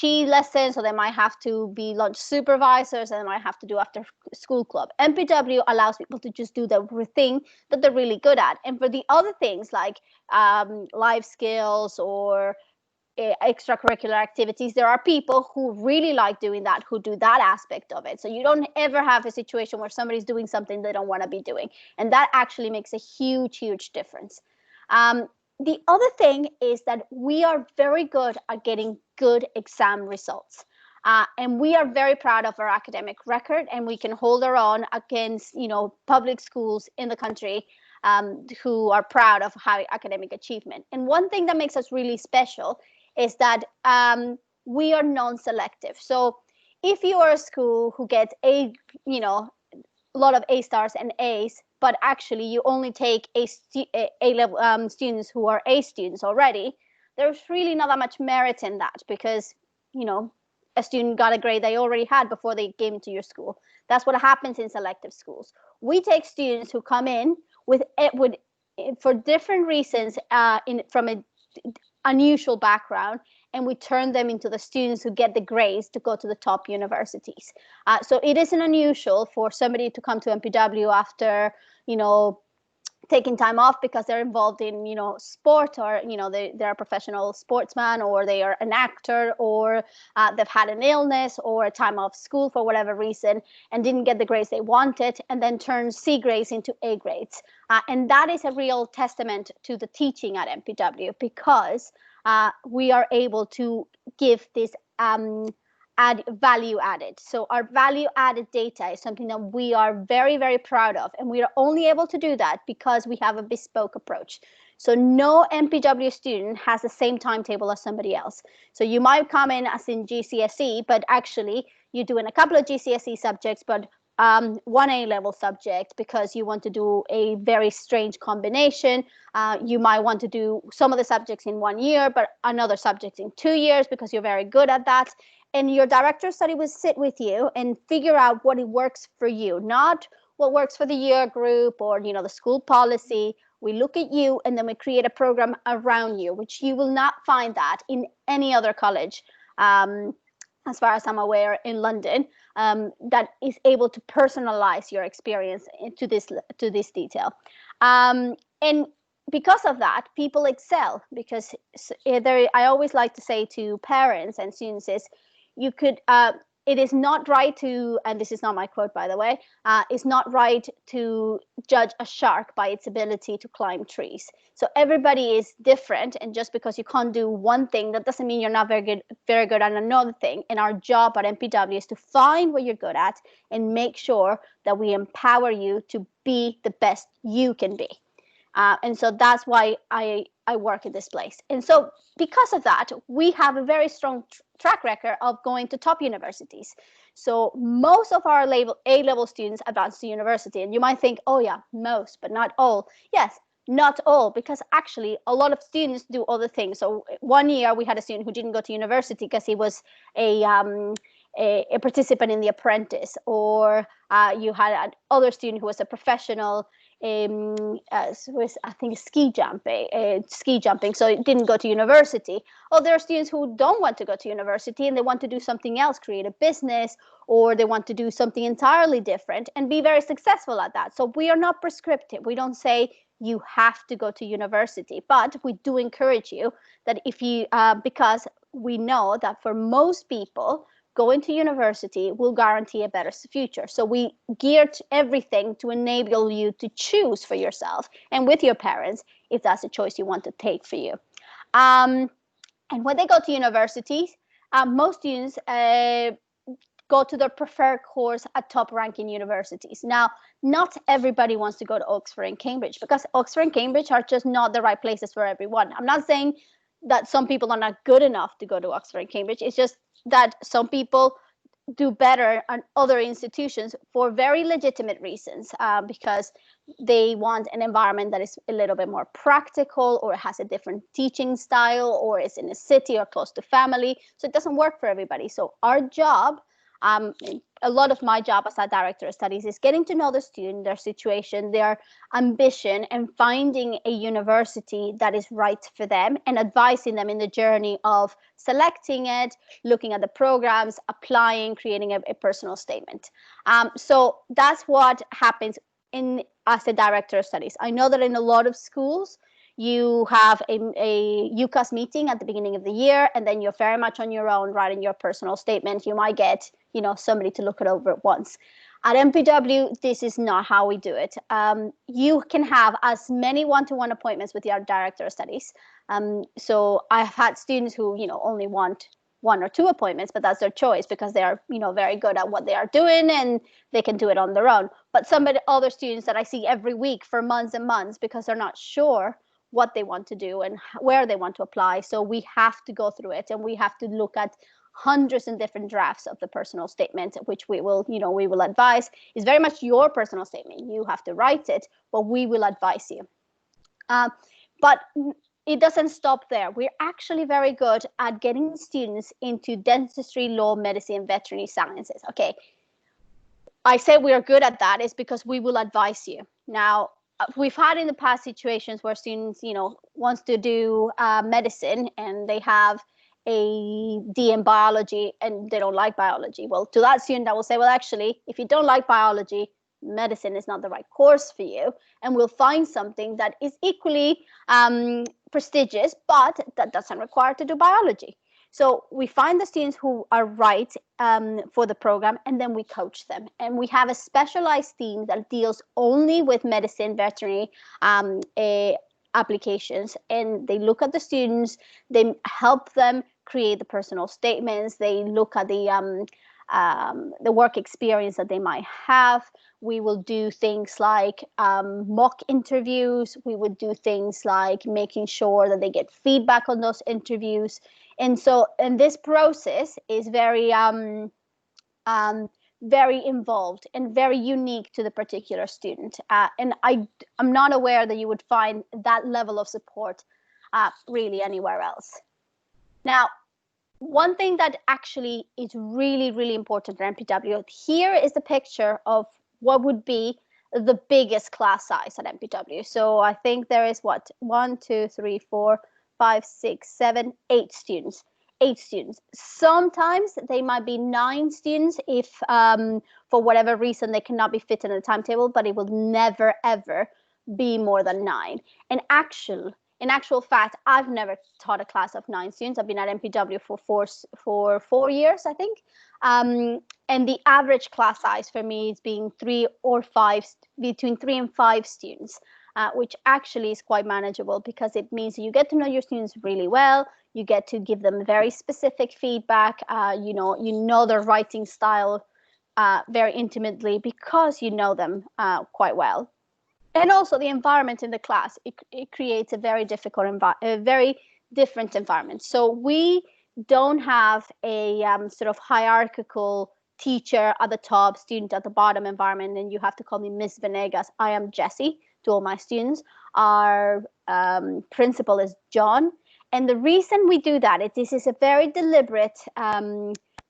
chi lessons, or they might have to be lunch supervisors, and they might have to do after school club. MPW allows people to just do the thing that they're really good at. And for the other things like life skills or extracurricular activities, there are people who really like doing that, who do that aspect of it. So you don't ever have a situation where somebody's doing something they don't want to be doing. And that actually makes a huge, huge difference. The other thing is that we are very good at getting good exam results. And we are very proud of our academic record, and we can hold our own against, public schools in the country who are proud of high academic achievement. And one thing that makes us really special is that we are non-selective. So if you are a school who gets a lot of A stars and A's, but actually you only take A level students who are A students already, there's really not that much merit in that, because a student got a grade they already had before they came to your school. That's what happens in selective schools. We take students who come in with for different reasons from an unusual background, and we turn them into the students who get the grades to go to the top universities. So it isn't unusual for somebody to come to MPW after, taking time off because they're involved in, sport, or, they're a professional sportsman, or they are an actor, or they've had an illness or a time off school for whatever reason and didn't get the grades they wanted, and then turn C grades into A grades. And that is a real testament to the teaching at MPW, because we are able to give this value added. So our value added data is something that we are very, very proud of. And we are only able to do that because we have a bespoke approach. So no MPW student has the same timetable as somebody else. So you might come in as in GCSE, but actually you're doing a couple of GCSE subjects, but one A-level subject because you want to do a very strange combination. You might want to do some of the subjects in 1 year, but another subject in 2 years because you're very good at that. And your director of study will sit with you and figure out what works for you, not what works for the year group or, the school policy. We look at you, and then we create a program around you, which you will not find that in any other college, as far as I'm aware, in London, that is able to personalize your experience to this detail. And because of that, people excel, because I always like to say to parents and students is, it is not right to, and this is not my quote, by the way, it's not right to judge a shark by its ability to climb trees. So everybody is different, and just because you can't do one thing, that doesn't mean you're not very good at another thing. And our job at MPW is to find what you're good at and make sure that we empower you to be the best you can be. And so that's why I work in this place. And so because of that, we have a very strong track record of going to top universities. So most of our A-level students advance to university. And you might think, oh yeah, most, but not all. Yes, not all, because actually a lot of students do other things. So 1 year we had a student who didn't go to university because he was a participant in The Apprentice, or you had another student who was a professional I think ski jumping, so it didn't go to university. Or there are students who don't want to go to university and they want to do something else, create a business, or they want to do something entirely different and be very successful at that. So we are not prescriptive. We don't say you have to go to university, but we do encourage you that if you, because we know that for most people, going to university will guarantee a better future. So we geared everything to enable you to choose for yourself and with your parents if that's a choice you want to take for you. And when they go to universities, most students go to their preferred course at top-ranking universities. Now, not everybody wants to go to Oxford and Cambridge, because Oxford and Cambridge are just not the right places for everyone. I'm not saying that some people are not good enough to go to Oxford and Cambridge. It's just that some people do better at other institutions for very legitimate reasons, because they want an environment that is a little bit more practical, or has a different teaching style, or is in a city or close to family. So it doesn't work for everybody. So our job A lot of my job as a director of studies is getting to know the student, their situation, their ambition, and finding a university that is right for them and advising them in the journey of selecting it, looking at the programs, applying, creating a personal statement. So that's what happens as a director of studies. I know that in a lot of schools, you have a UCAS meeting at the beginning of the year, and then you're very much on your own writing your personal statement. You might get, somebody to look it over at once. At MPW, this is not how we do it. You can have as many one-to-one appointments with your director of studies. So I've had students who, only want 1 or 2 appointments, but that's their choice because they are, very good at what they are doing and they can do it on their own. But other students that I see every week for months and months because they're not sure what they want to do and where they want to apply. So we have to go through it, and we have to look at hundreds and different drafts of the personal statement, which we will advise. Is very much your personal statement. You have to write it, but we will advise you. But it doesn't stop there. We're actually very good at getting students into dentistry, law, medicine, veterinary sciences. Okay, I say we are good at that is because we will advise you. Now, we've had in the past situations where students, wants to do medicine and they have a D in biology and they don't like biology. Well, to that student, I will say, well, actually, if you don't like biology, medicine is not the right course for you, and we'll find something that is equally prestigious, but that doesn't require to do biology. So we find the students who are right for the program, and then we coach them. And we have a specialized team that deals only with medicine, veterinary applications. And they look at the students, they help them create the personal statements, they look at the work experience that they might have. We will do things like mock interviews. We would do things like making sure that they get feedback on those interviews. And this process is very involved and very unique to the particular student. And I'm not aware that you would find that level of support really anywhere else. Now, one thing that actually is really, really important for MPW, here is the picture of what would be the biggest class size at MPW. So I think there is 1, 2, 3, 4, 5, 6, 7, 8 students. 8 students. Sometimes they might be 9 students if for whatever reason they cannot be fit in a timetable, but it will never, ever be more than 9. In actual fact, I've never taught a class of 9 students. I've been at MPW for 4 years, I think. And the average class size for me is being between 3 and 5 students, which actually is quite manageable because it means you get to know your students really well. You get to give them very specific feedback. You know their writing style very intimately because you know them quite well. And also the environment in the class, it creates a very very different environment. So we don't have a sort of hierarchical teacher at the top, student at the bottom environment, and you have to call me Miss Venegas. I am Jessie to all my students. Our principal is John. And the reason we do that is this is a very deliberate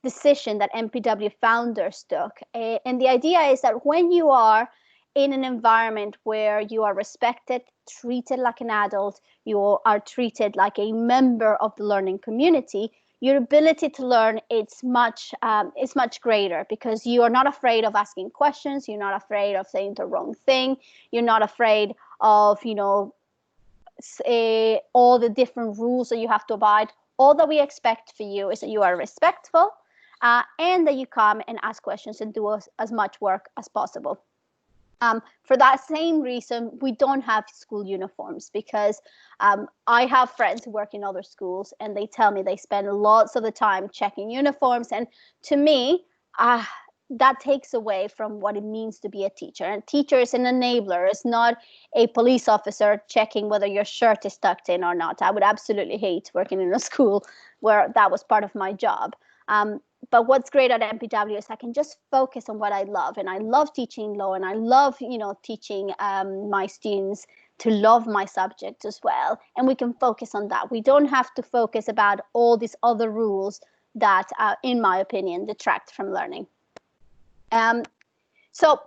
decision that MPW founders took. And the idea is that when you are in an environment where you are respected, treated like an adult, you are treated like a member of the learning community, your ability to learn is much greater because you are not afraid of asking questions. You're not afraid of saying the wrong thing. You're not afraid of, all the different rules that you have to abide. All that we expect for you is that you are respectful and that you come and ask questions and do as much work as possible. For that same reason, we don't have school uniforms because I have friends who work in other schools and they tell me they spend lots of the time checking uniforms. And to me, that takes away from what it means to be a teacher. And teacher is an enabler. It's not a police officer checking whether your shirt is tucked in or not. I would absolutely hate working in a school where that was part of my job. But what's great at MPW is I can just focus on what I love. And I love teaching law, and I love, teaching my students to love my subject as well. And we can focus on that. We don't have to focus about all these other rules that, in my opinion, detract from learning. So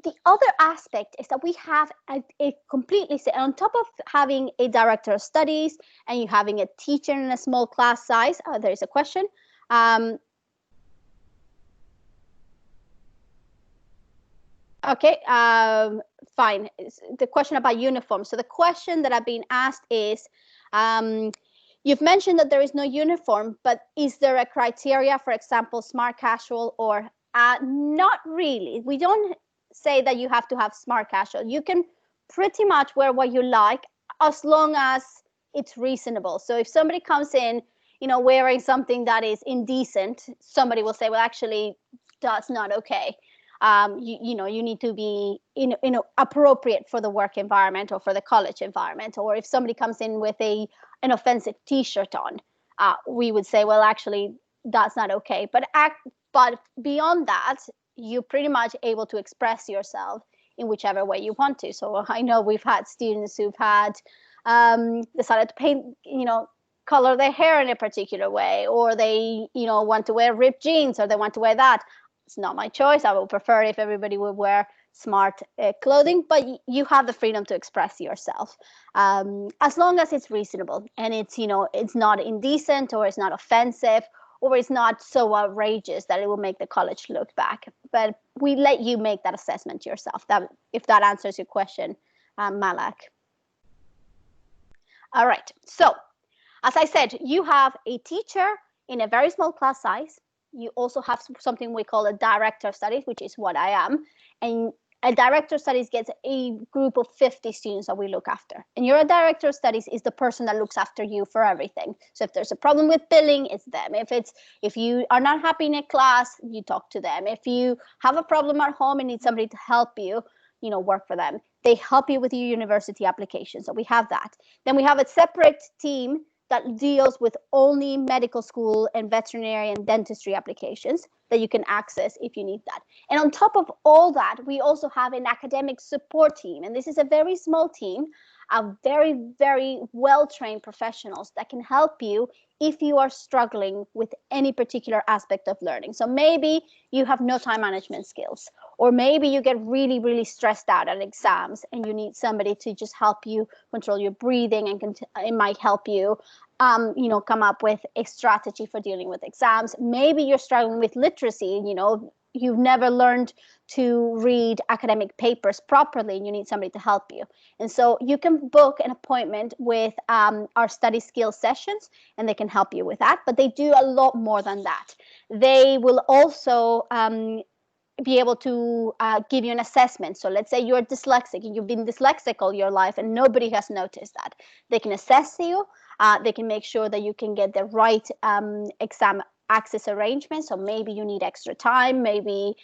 the other aspect is that we have a completely, on top of having a director of studies and you having a teacher in a small class size, there is a question. Okay, fine. The question about uniform. So the question that I've been asked is, you've mentioned that there is no uniform, but is there a criteria, for example, smart casual or not really? We don't say that you have to have smart casual. You can pretty much wear what you like as long as it's reasonable. So if somebody comes in, wearing something that is indecent, somebody will say, well, actually, that's not okay. You need to be appropriate for the work environment or for the college environment. Or if somebody comes in with an offensive T-shirt on, we would say, well, actually, that's not okay. But beyond that, you're pretty much able to express yourself in whichever way you want to. So I know we've had students who've had decided to paint, color their hair in a particular way, or they, want to wear ripped jeans, or they want to wear that. It's not my choice. I would prefer if everybody would wear smart clothing, but you have the freedom to express yourself, as long as it's reasonable and it's not indecent, or it's not offensive, or it's not so outrageous that it will make the college look back. But we let you make that assessment yourself. If that answers your question, Malak. All right. So, as I said, you have a teacher in a very small class size. You also have something we call a director of studies, which is what I am. And a director of studies gets a group of 50 students that we look after. And your director of studies is the person that looks after you for everything. So if there's a problem with billing, it's them. If you are not happy in a class, you talk to them. If you have a problem at home and need somebody to help you, work for them. They help you with your university application. So we have that. Then we have a separate team that deals with only medical school and veterinary and dentistry applications that you can access if you need that. And on top of all that, we also have an academic support team. And this is a very small team of very, very well-trained professionals that can help you if you are struggling with any particular aspect of learning. So maybe you have no time management skills, or maybe you get really, really stressed out at exams and you need somebody to just help you control your breathing, and it might help you come up with a strategy for dealing with exams. Maybe you're struggling with literacy, you've never learned to read academic papers properly and you need somebody to help you. And so you can book an appointment with our study skills sessions, and they can help you with that. But they do a lot more than that. They will also be able to give you an assessment. So let's say you're dyslexic and you've been dyslexic all your life and nobody has noticed that. They can assess you. They can make sure that you can get the right exam access arrangement. So maybe you need extra time. Maybe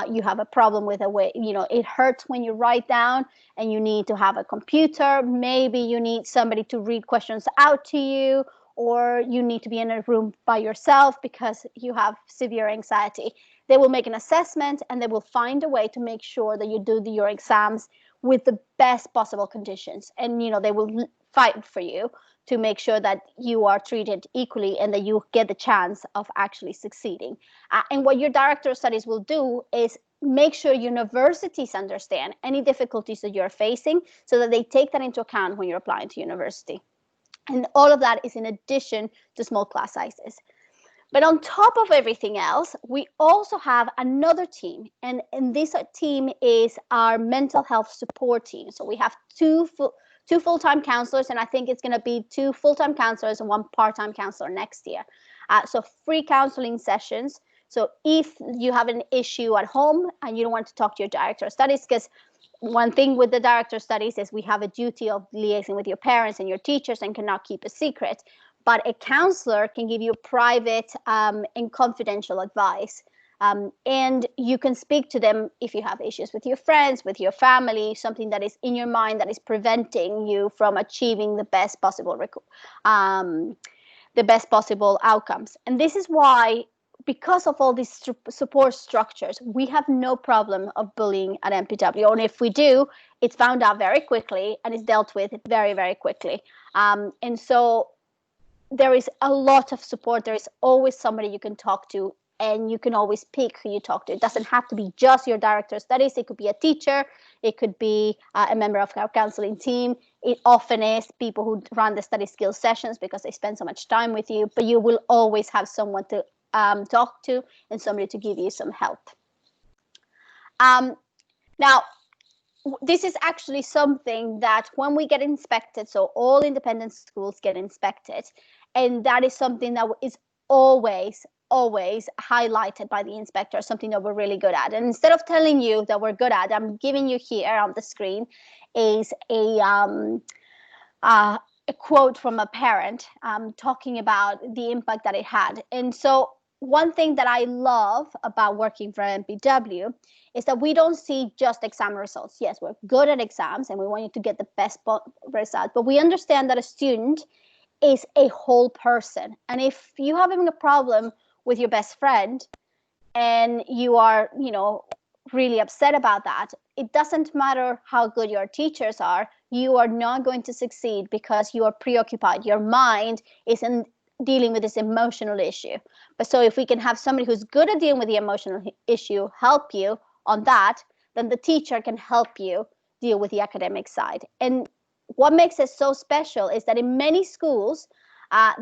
you have a problem with the way, it hurts when you write down and you need to have a computer. Maybe you need somebody to read questions out to you, or you need to be in a room by yourself because you have severe anxiety. They will make an assessment and they will find a way to make sure that you do your exams with the best possible conditions. And, they will fight for you to make sure that you are treated equally and that you get the chance of actually succeeding. And what your director of studies will do is make sure universities understand any difficulties that you're facing so that they take that into account when you're applying to university. And all of that is in addition to small class sizes. But on top of everything else, we also have another team. And this team is our mental health support team. So we have two full-time counselors, and I think it's going to be 2 full-time counselors and 1 part-time counselor next year. So free counseling sessions. So if you have an issue at home and you don't want to talk to your director of studies, because one thing with the director of studies is we have a duty of liaising with your parents and your teachers and cannot keep a secret. But a counselor can give you private and confidential advice. And you can speak to them if you have issues with your friends, with your family, something that is in your mind that is preventing you from achieving the best possible outcomes. And this is why, because of all these support structures, we have no problem of bullying at MPW. And if we do, it's found out very quickly and it's dealt with very, very quickly. And so there is a lot of support. There is always somebody you can talk to, and you can always pick who you talk to. It doesn't have to be just your director of studies. It could be a teacher. It could be a member of our counseling team. It often is people who run the study skills sessions because they spend so much time with you, but you will always have someone to talk to and somebody to give you some help. Now, this is actually something that when we get inspected, so all independent schools get inspected, and that is something that is always highlighted by the inspector, something that we're really good at. And instead of telling you that we're good at, I'm giving you here on the screen is a quote from a parent talking about the impact that it had. And so one thing that I love about working for MPW is that we don't see just exam results. Yes, we're good at exams and we want you to get the best result, but we understand that a student is a whole person. And if you are having a problem with your best friend and you are, really upset about that, it doesn't matter how good your teachers are, you are not going to succeed because you are preoccupied. Your mind isn't dealing with this emotional issue. But so if we can have somebody who's good at dealing with the emotional issue help you on that, then the teacher can help you deal with the academic side. And what makes it so special is that in many schools,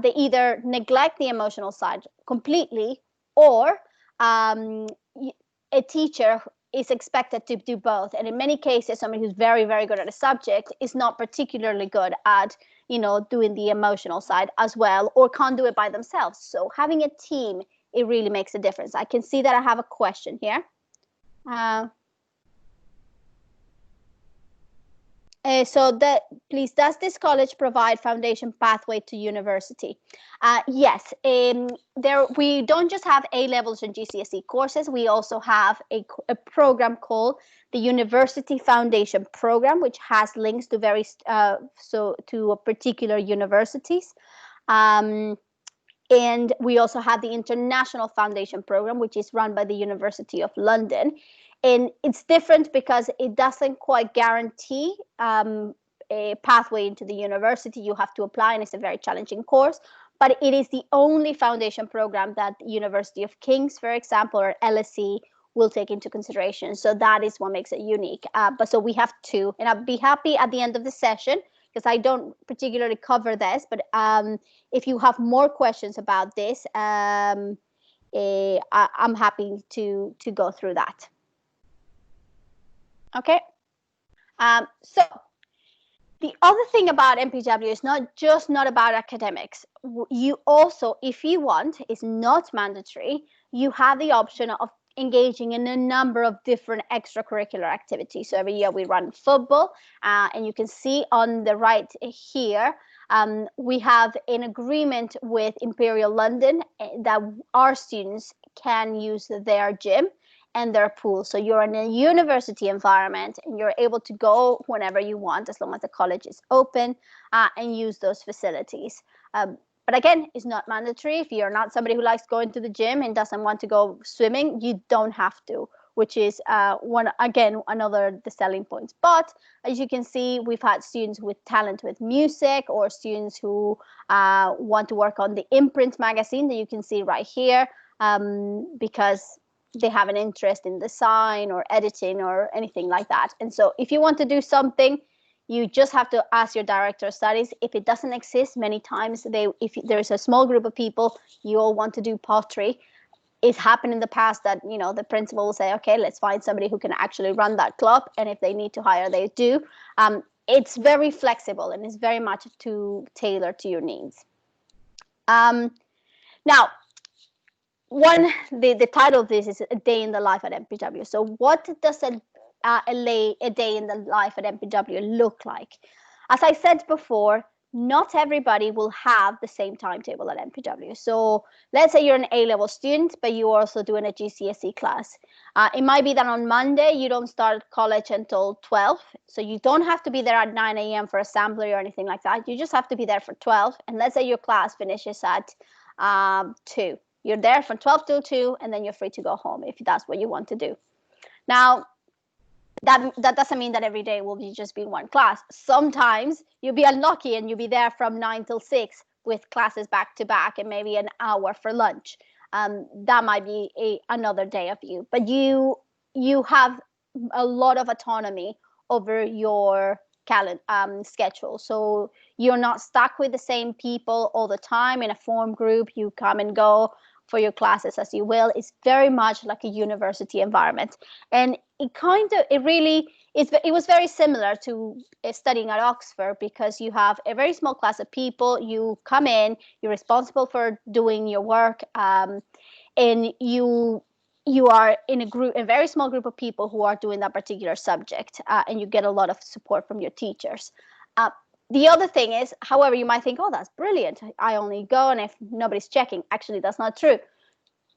they either neglect the emotional side completely, or a teacher is expected to do both. And in many cases, somebody who's very, very good at a subject is not particularly good at, doing the emotional side as well, or can't do it by themselves. So having a team, it really makes a difference. I can see that I have a question here. Please, does this college provide foundation pathway to university? Yes. We don't just have A-levels and GCSE courses. We also have a program called the University Foundation Program, which has links to particular universities. And we also have the International Foundation Program, which is run by the University of London. And it's different because it doesn't quite guarantee a pathway into the university. You have to apply, and it's a very challenging course. But it is the only foundation program that the University of King's, for example, or LSE will take into consideration. So that is what makes it unique. But so we have two. And I'll be happy at the end of the session, because I don't particularly cover this, but if you have more questions about this, I'm happy to go through that. Okay. So the other thing about MPW is not about academics. You also, if you want, it's not mandatory, you have the option of engaging in a number of different extracurricular activities. So every year we run football, and you can see on the right here, we have an agreement with Imperial London that our students can use their gym and their pool. So you're in a university environment and you're able to go whenever you want, as long as the college is open, and use those facilities. But again, it's not mandatory. If you're not somebody who likes going to the gym and doesn't want to go swimming, you don't have to, which is another the selling points. But as you can see, we've had students with talent with music, or students who want to work on the imprint magazine that you can see right here, because they have an interest in design or editing or anything like that. And so if you want to do something, you just have to ask your director of studies. If it doesn't exist, many times if there's a small group of people, you all want to do pottery. It's happened in the past that, the principal will say, okay, let's find somebody who can actually run that club. And if they need to hire, they do. It's very flexible and it's very much tailored to your needs. Now, the title of this is A Day in the Life at MPW. So what does a day in the life at MPW look like? As I said before, not everybody will have the same timetable at MPW. So let's say you're an A-level student, but you're also doing a GCSE class. It might be that on Monday, you don't start college until 12. So you don't have to be there at 9 a.m. for assembly or anything like that. You just have to be there for 12. And let's say your class finishes at 2. You're there from 12 till 2, and then you're free to go home if that's what you want to do. Now, that doesn't mean that every day will just be one class. Sometimes you'll be unlucky and you'll be there from 9 till 6, with classes back to back and maybe an hour for lunch, that might be another day of you. But you have a lot of autonomy over your schedule. So you're not stuck with the same people all the time in a form group. You come and go for your classes as you will. It's very much like a university environment. And it was very similar to studying at Oxford, because you have a very small class of people. You come in, you're responsible for doing your work, and you are in a very small group of people who are doing that particular subject, and you get a lot of support from your teachers. The other thing is, however, you might think, oh, that's brilliant, I only go and if nobody's checking. Actually, that's not true.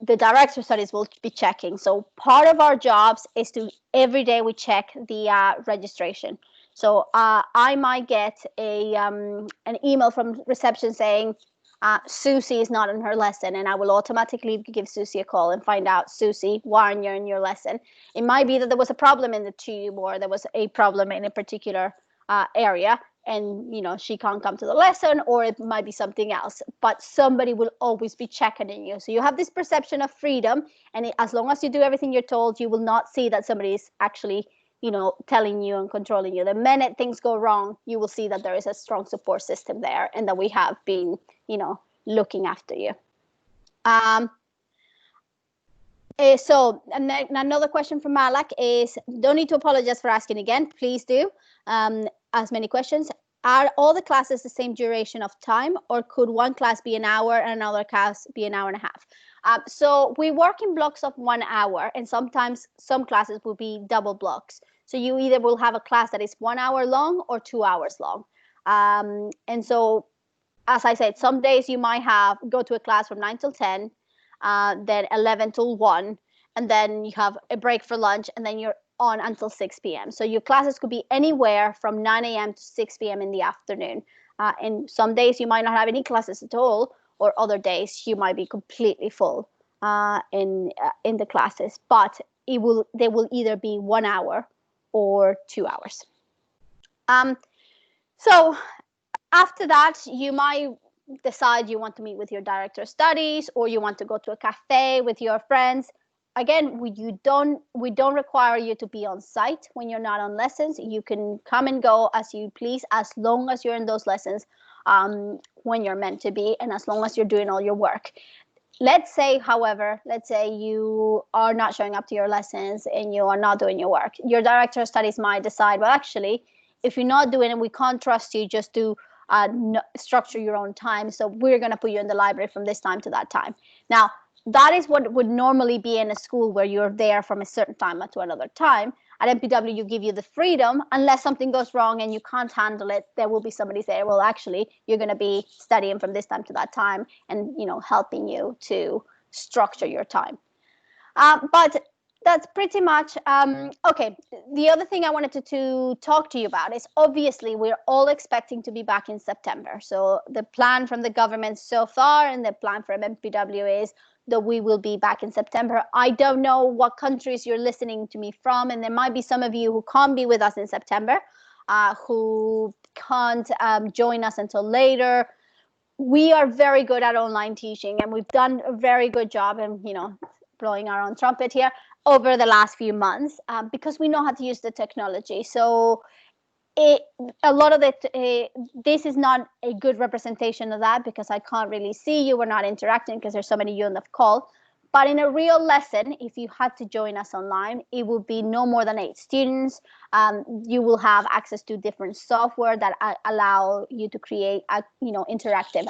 The director of studies will be checking. So part of our jobs is to every day we check the registration. So I might get an email from reception saying Susie is not in her lesson, and I will automatically give Susie a call and find out, Susie, why aren't you in your lesson? It might be that there was a problem in the tube, or there was a problem in a particular area, and she can't come to the lesson, or it might be something else, but somebody will always be checking on you. So you have this perception of freedom, and as long as you do everything you're told, you will not see that somebody is actually telling you and controlling you. The minute things go wrong, you will see that there is a strong support system there, and that we have been looking after you. So another question from Malak is, don't need to apologize for asking again, please do ask many questions. Are all the classes the same duration of time, or could one class be an hour and another class be an hour and a half? So we work in blocks of 1 hour, and sometimes some classes will be double blocks. So you either will have a class that is 1 hour long or 2 hours long. And so, as I said, some days you might go to a class from 9 till 10, then 11 till 1, and then you have a break for lunch, and then you're on until 6 p.m. So your classes could be anywhere from 9 a.m. to 6 p.m. in the afternoon. And some days you might not have any classes at all, or other days you might be completely full in the classes. But they will either be 1 hour or 2 hours. So after that, you might decide you want to meet with your director of studies, or you want to go to a cafe with your friends. Again, we don't require you to be on site when you're not on lessons. You can come and go as you please, as long as you're in those lessons when you're meant to be, and as long as you're doing all your work. Let's say, however, you are not showing up to your lessons and you are not doing your work. Your director of studies might decide, well, actually, if you're not doing it, we can't trust you just to structure your own time. So we're going to put you in the library from this time to that time. Now, that is what would normally be in a school, where you're there from a certain time to another time. At MPW, you give you the freedom, unless something goes wrong and you can't handle it. There will be somebody say, well, actually, you're going to be studying from this time to that time, and helping you to structure your time. But that's pretty much okay. The other thing I wanted to talk to you about is, obviously, we're all expecting to be back in September. So the plan from the government so far, and the plan from MPW, is that we will be back in September. I don't know what countries you're listening to me from, and there might be some of you who can't be with us in September, who can't join us until later. We are very good at online teaching, and we've done a very good job, and blowing our own trumpet here, over the last few months, because we know how to use the technology. So a lot of it, this is not a good representation of that, because I can't really see you. We're not interacting because there's so many of you on the call. But in a real lesson, if you had to join us online, it would be no more than 8 students. You will have access to different software that allow you to create, interactive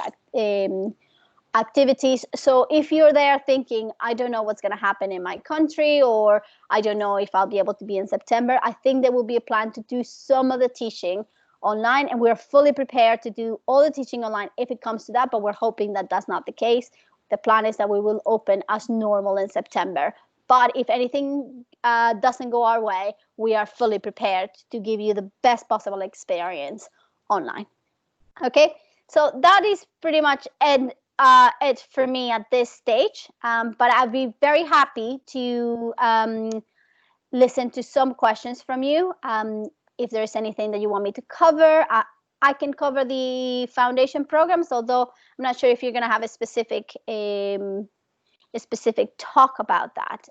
activities. So if you're there thinking, I don't know what's going to happen in my country, or I don't know if I'll be able to be in September, I think there will be a plan to do some of the teaching online, and we're fully prepared to do all the teaching online if it comes to that, but we're hoping that that's not the case. The plan is that we will open as normal in September. But if anything doesn't go our way, we are fully prepared to give you the best possible experience online. Okay, so that is pretty much it for me at this stage, but I'd be very happy to listen to some questions from you. If there's anything that you want me to cover, I can cover the foundation programs, although I'm not sure if you're going to have a specific talk about that.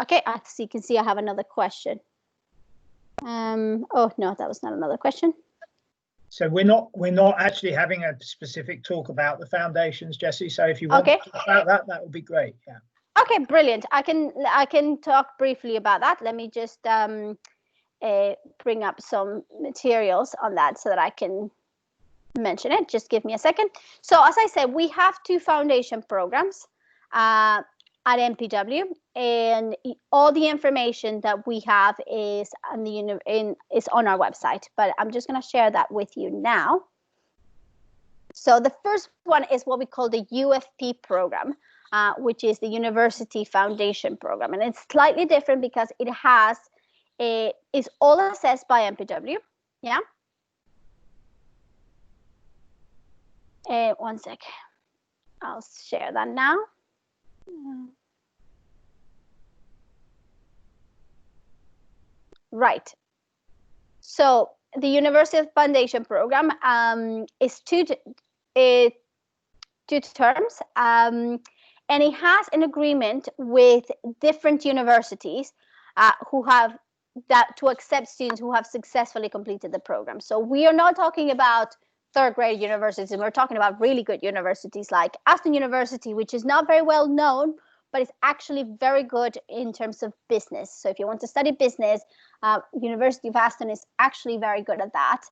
Okay, you can see I have another question. Oh no, that was not another question. So we're not actually having a specific talk about the foundations, Jessie. So if you want to talk about that would be great. Yeah. Okay, brilliant. I can talk briefly about that. Let me just bring up some materials on that so that I can mention it. Just give me a second. So as I said, we have 2 foundation programs at MPW, and all the information that we have is on is on our website. But I'm just going to share that with you now. So the first one is what we call the UFP program, which is the University Foundation Program, and it's slightly different because it is all assessed by MPW. Yeah. One sec. I'll share that now. Right. So the University Foundation Program is two terms, and it has an agreement with different universities who have to accept students who have successfully completed the program. So we are not talking about 3rd grade universities, and we're talking about really good universities like Aston University, which is not very well known, but it's actually very good in terms of business. So if you want to study business, University of Aston is actually very good at that.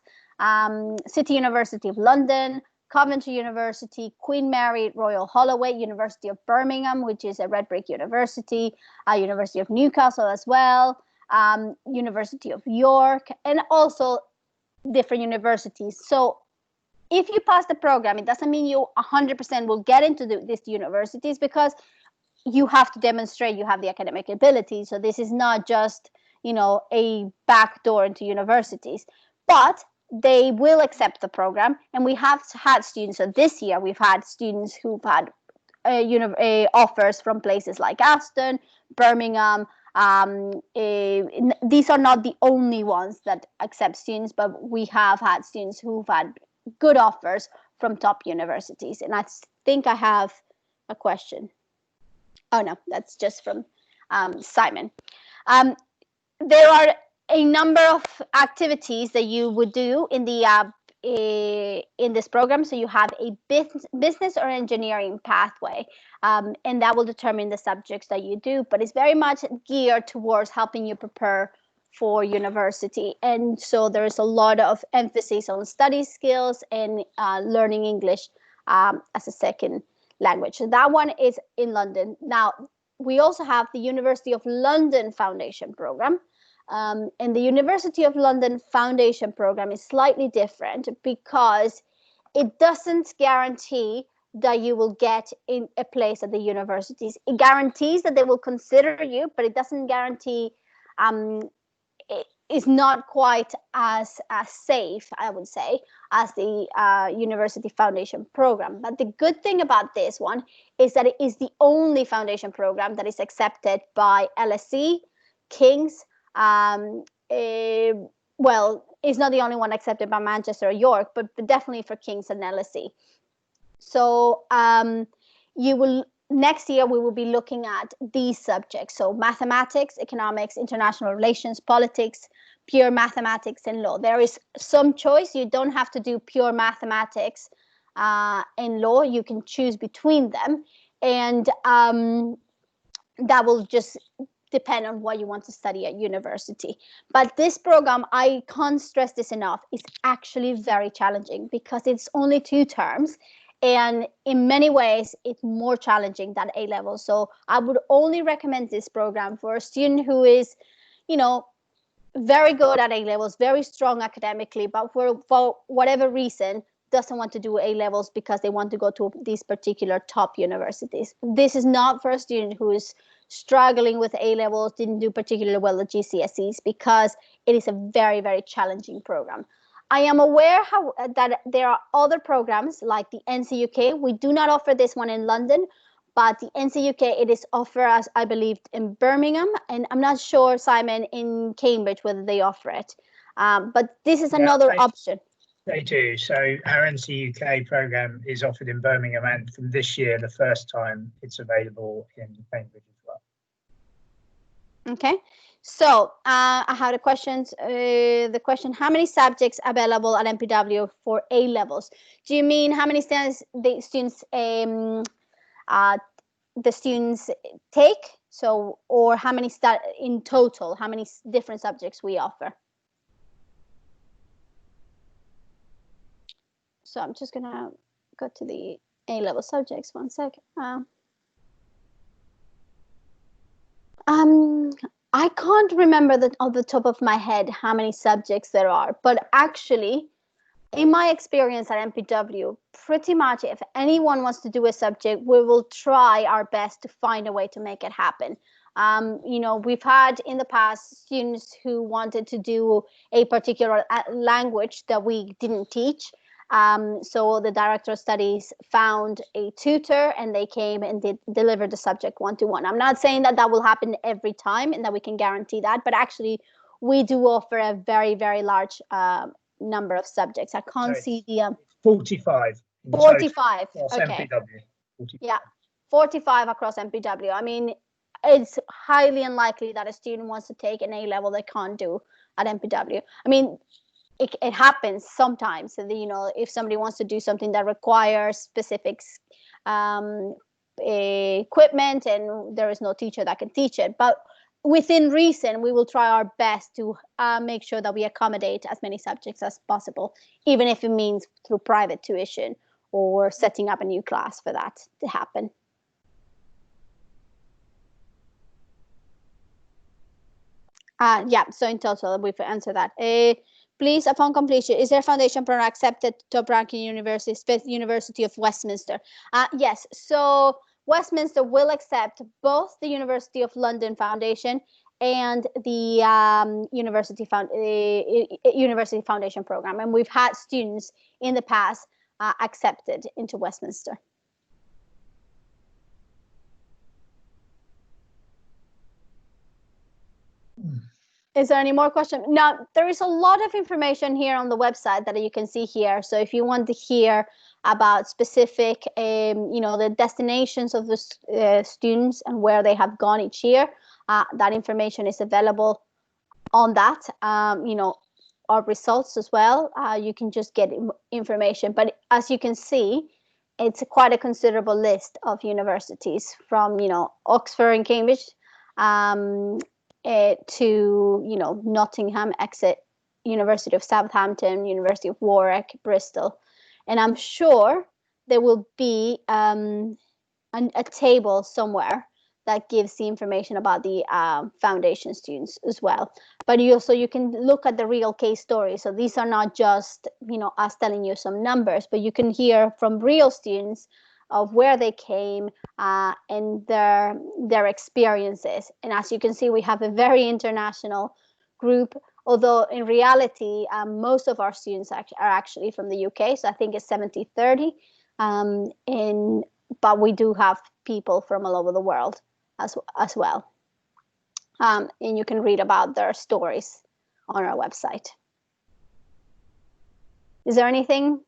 City University of London, Coventry University, Queen Mary, Royal Holloway, University of Birmingham, which is a red brick university, University of Newcastle as well, University of York, and also different universities. So if you pass the program, it doesn't mean you 100% will get into these universities, because you have to demonstrate you have the academic ability. So this is not just, a backdoor into universities, but they will accept the program. And we have had students, so this year we've had students who've had offers from places like Aston, Birmingham. These are not the only ones that accept students, but we have had students who've had good offers from top universities. And I think I have a question. Oh no, that's just from Simon. There are a number of activities that you would do in the in this program. So you have a business or engineering pathway, and that will determine the subjects that you do, but it's very much geared towards helping you prepare for university. And so there's a lot of emphasis on study skills and learning English as a second language. So that one is in London. Now, we also have the University of London Foundation Program. And the University of London Foundation Program is slightly different because it doesn't guarantee that you will get in a place at the universities. It guarantees that they will consider you, but it doesn't guarantee it is not quite as safe, I would say, as the University Foundation Program. But the good thing about this one is that it is the only foundation program that is accepted by LSE, King's. Well, it's not the only one accepted by Manchester or York, but definitely for King's and LSE. So next year we will be looking at these subjects. So mathematics, economics, international relations, politics, pure mathematics, and law. There is some choice. You don't have to do pure mathematics and law. You can choose between them, and that will just depend on what you want to study at university. But this program, I can't stress this enough, is actually very challenging because it's only 2 terms. And in many ways, it's more challenging than A-level. So I would only recommend this program for a student who is, very good at A-levels, very strong academically, but for whatever reason, doesn't want to do A-levels because they want to go to these particular top universities. This is not for a student who is struggling with A-levels, didn't do particularly well at GCSEs, because it is a very, very challenging program. I am aware that there are other programs like the NCUK. We do not offer this one in London, but the NCUK, it is offered, as I believe, in Birmingham, and I'm not sure, Simon, in Cambridge, whether they offer it. But this is another option. They do. So our NC UK program is offered in Birmingham, and from this year, the first time it's available in Cambridge as well. Okay. So I have the questions. The question: how many subjects available at MPW for A levels? Do you mean how many students the students take? So, or how many in total? How many different subjects we offer? So I'm just gonna go to the A level subjects. One sec. I can't remember off the top of my head how many subjects there are, but actually, in my experience at MPW, pretty much if anyone wants to do a subject, we will try our best to find a way to make it happen. You know, we've had in the past students who wanted to do a particular language that we didn't teach. So the director of studies found a tutor and they came and delivered the subject one-to-one. I'm not saying that will happen every time and that we can guarantee that, but actually we do offer a very, very large number of subjects. I can't see the 45. 45. Okay. MPW. 45. Yeah, 45 across MPW. I mean, it's highly unlikely that a student wants to take an A level they can't do at MPW. I mean, it happens sometimes. You know, if somebody wants to do something that requires specific equipment and there is no teacher that can teach it, but within reason, we will try our best to make sure that we accommodate as many subjects as possible, even if it means through private tuition or setting up a new class for that to happen. Yeah, so in total, we've answered that. Please, upon completion, is there a foundation program accepted top ranking University of Westminster? Yes, so Westminster will accept both the University of London Foundation and the University Foundation program, and we've had students in the past accepted into Westminster. Is there any more questions? Now, there is a lot of information here on the website that you can see here. So if you want to hear about specific, you know, the destinations of the students and where they have gone each year, that information is available on that. You know, our results as well. You can just get information. But as you can see, it's quite a considerable list of universities from, you know, Oxford and Cambridge, to, you know, Nottingham, Exeter, University of Southampton, University of Warwick, Bristol. And I'm sure there will be a table somewhere that gives the information about the foundation students as well. But you can look at the real case stories. So these are not just, you know, us telling you some numbers, but you can hear from real students of where they came and their experiences. And as you can see, we have a very international group, although in reality, most of our students are actually from the UK. So I think it's 70-30. But we do have people from all over the world as well. And you can read about their stories on our website. Is there anything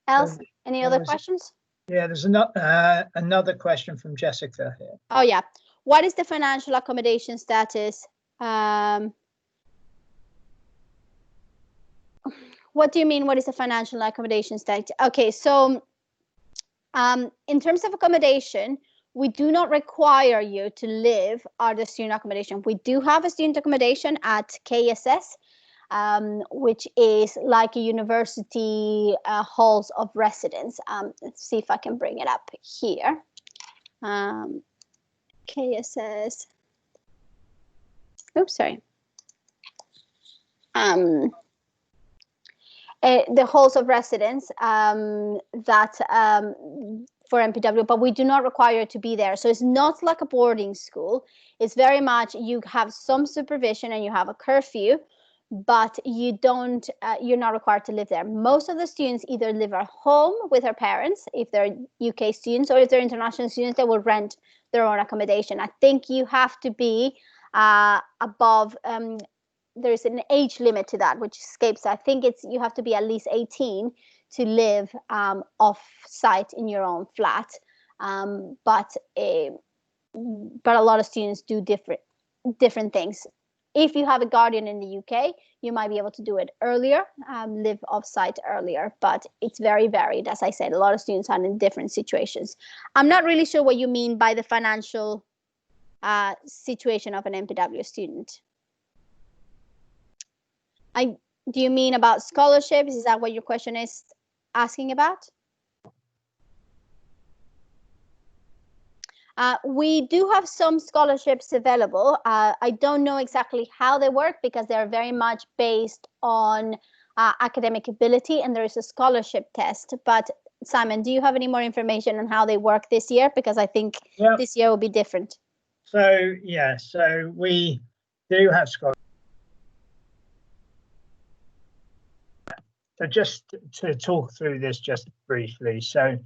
else? Any other questions? Yeah, there's another question from Jessica here. Oh, yeah. What is the financial accommodation status? What do you mean, what is the financial accommodation status? Okay, so in terms of accommodation, we do not require you to live at the student accommodation. We do have a student accommodation at KSS, which is like a university halls of residence. Let's see if I can bring it up here. KSS. Oops, sorry. The halls of residence that for MPW, but we do not require you to be there. So it's not like a boarding school. It's very much, you have some supervision and you have a curfew, but you don't, you're not required to live there. Most of the students either live at home with their parents, if they're UK students, or if they're international students, they will rent their own accommodation. I think you have to be above there's an age limit to that, which escapes. I think it's you have to be at least 18 to live off site in your own flat. But a lot of students do different things. If you have a guardian in the UK, you might be able to do it earlier, live off-site earlier, but it's very varied. As I said, a lot of students are in different situations. I'm not really sure what you mean by the financial situation of an MPW student. Do you mean about scholarships? Is that what your question is asking about? We do have some scholarships available. I don't know exactly how they work because they're very much based on academic ability, and there is a scholarship test. But Simon, do you have any more information on how they work this year? Because I think this year will be different. So, yeah, so we do have scholarships. So just to talk through this just briefly. So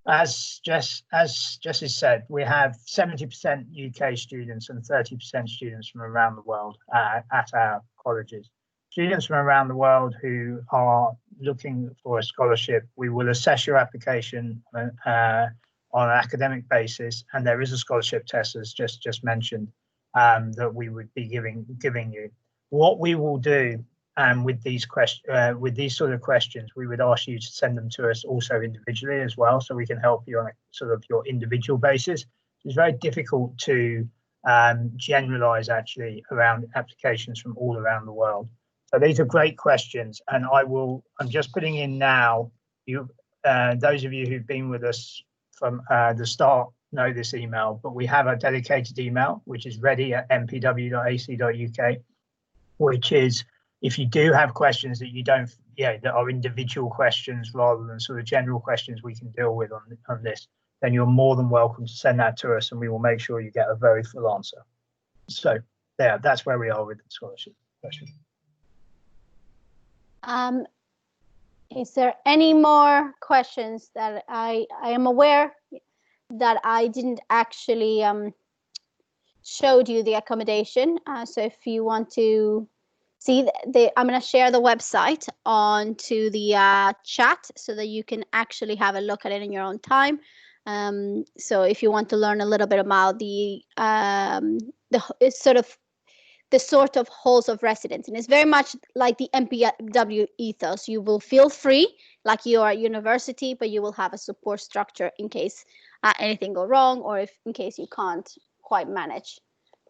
as Jessie said, we have 70% UK students and 30% students from around the world at our colleges. Students from around the world who are looking for a scholarship, we will assess your application on an academic basis, and there is a scholarship test, as just mentioned, that we would be giving you. What we will do with these sort of questions, we would ask you to send them to us also individually as well, so we can help you on a sort of your individual basis. It's very difficult to generalize actually around applications from all around the world. So these are great questions, and I'm just putting in now, those of you who've been with us from the start know this email, but we have a dedicated email, which is ready@mpw.ac.uk, which is, if you do have questions that you don't, that are individual questions rather than sort of general questions we can deal with on this, then you're more than welcome to send that to us, and we will make sure you get a very full answer. So that's where we are with the scholarship question. Is there any more questions that I am aware that I didn't actually showed you the accommodation? So if you want to see I'm going to share the website onto the chat so that you can actually have a look at it in your own time. So if you want to learn a little bit about the sort of halls of residence, and it's very much like the MPW ethos. You will feel free like you are at university, but you will have a support structure in case anything go wrong, or in case you can't quite manage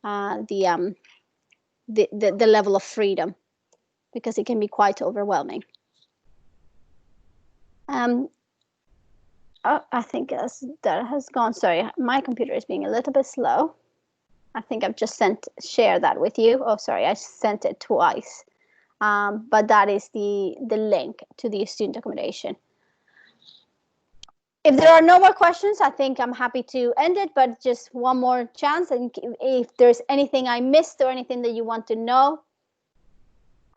the level of freedom, because it can be quite overwhelming. Oh, I think that has gone. Sorry, my computer is being a little bit slow. I think I've just shared that with you. Oh, sorry, I sent it twice. But that is the link to the student accommodation. If there are no more questions, I think I'm happy to end it, but just one more chance. And if there's anything I missed or anything that you want to know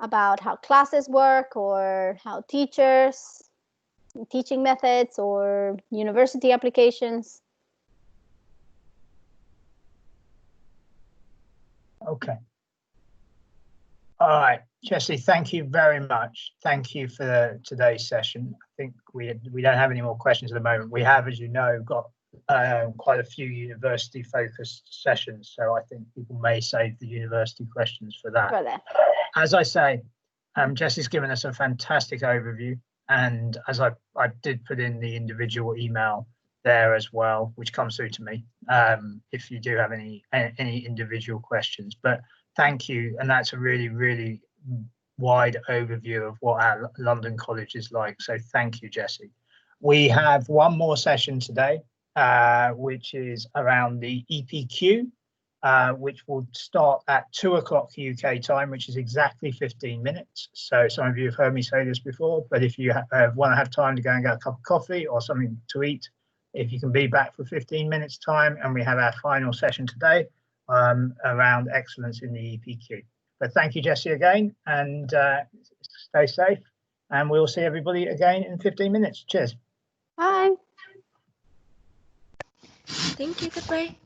about how classes work, or how teaching methods, or university applications. Okay. All right, Jessie, thank you very much. Thank you for today's session. I think we don't have any more questions at the moment. We have, as you know, got quite a few university-focused sessions, so I think people may save the university questions for that. As I say, Jessie's given us a fantastic overview, and as I did put in the individual email there as well, which comes through to me, if you do have any individual questions. But thank you, and that's a really, really wide overview of what our London College is like. So thank you, Jessie. We have one more session today, which is around the EPQ, which will start at 2 o'clock UK time, which is exactly 15 minutes. So some of you have heard me say this before, but if you want to have time to go and get a cup of coffee or something to eat, if you can be back for 15 minutes time, and we have our final session today around excellence in the EPQ. But thank you, Jessie, again, and stay safe, and we'll see everybody again in 15 minutes. Cheers. Bye. Thank you. Goodbye.